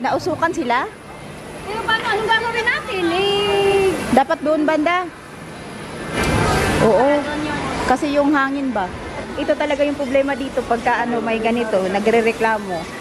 nausukan sila? Pero paano? Anong gagawin natin? Dapat doon banda. Oo. Kasi yung hangin ba? Ito talaga yung problema dito pagka may ganito, nagrereklamo.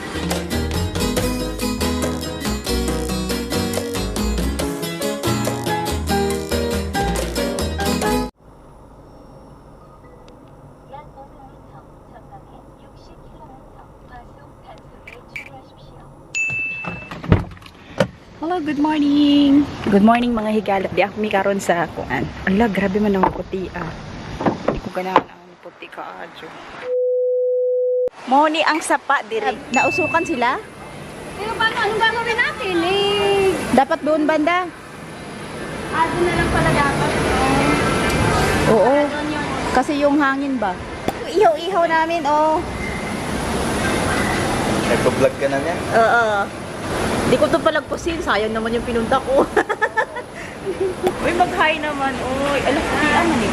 Hello, good morning. Good morning mga higalap. Di ako karon sa kuan. Ala, grabe man ang puti ah. Hindi ko ganahan ang puti ka adyo. Mo ni ang sapa diri. Nausukan sila? Pero paano? Anong gagawin natin? Dapat doon banda. Doon na lang pala dapat. Oo. Doon yung... Kasi yung hangin ba? Ihaw-ihaw namin, oh. Nagpa-vlog ka na niya? Oo. Di ko ito palagpusin. Sayang naman yung pinunta ko. Uy, mag-hi naman. Uy, alam ko, man eh.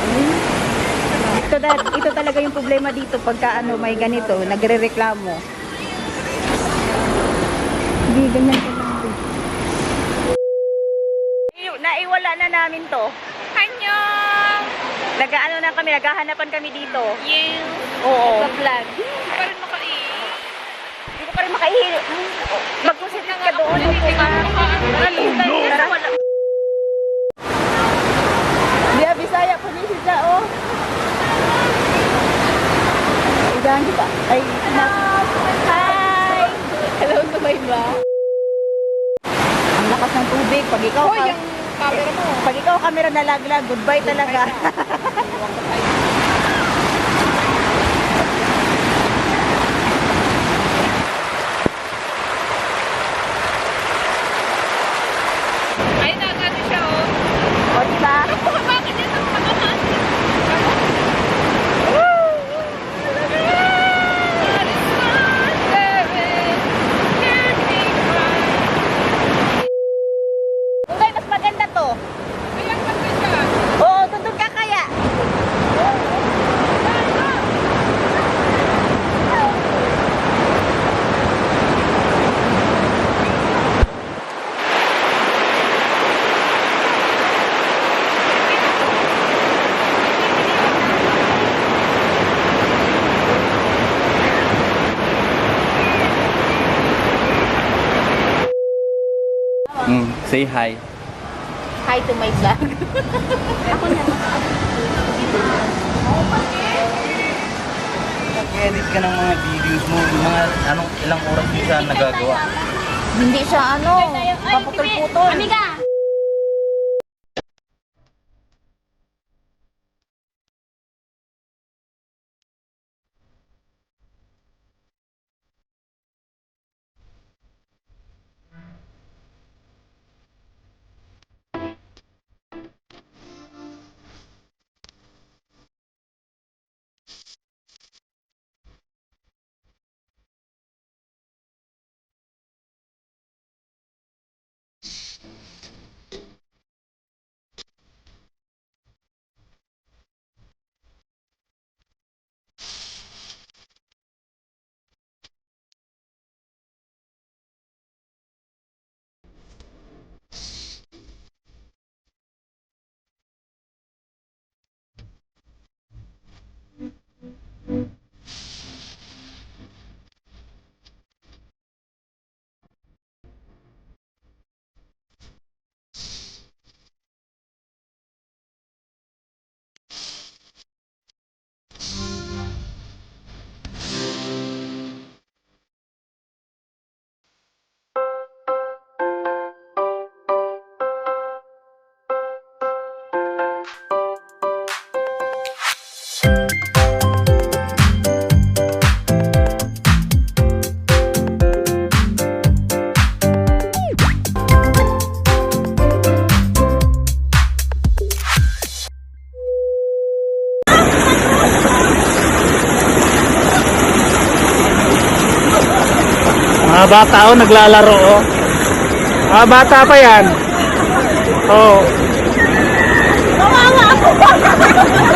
Ito talaga yung problema dito pagka may ganito, nagrereklamo. Hindi, ganyan ko lang. Naiwala na namin to. Annyeong! Nag-ano na kami, naghahanapan kami dito. You! Oo. Nagpa-vlog. Hindi pa rin makain. Hindi ko pa rin makahihilo. Magkusitin ka doon. Tara. Dia Bisaya po ni siya, oh. Idahan kita. Ay, hi! Hello, sabay ba? Ang lakas ng tubig. Pag ikaw, yung camera mo. pag ikaw camera nalaglag, goodbye talaga. Ayun na, agad siya, oh. O, diba? Bakit yan ang pagkakaan? Ungay, mas maganda to. Oo, tundog ka kaya. Say hi. Hi to my vlog. Ako na. Nag-edit ka ng mga videos mo, yung mga ilang oras mo siya nagagawa. Hindi siya paputol-putol. Amiga! Mga bata naglalaro oh. Mga bata pa yan. Oh. Kawawa ako.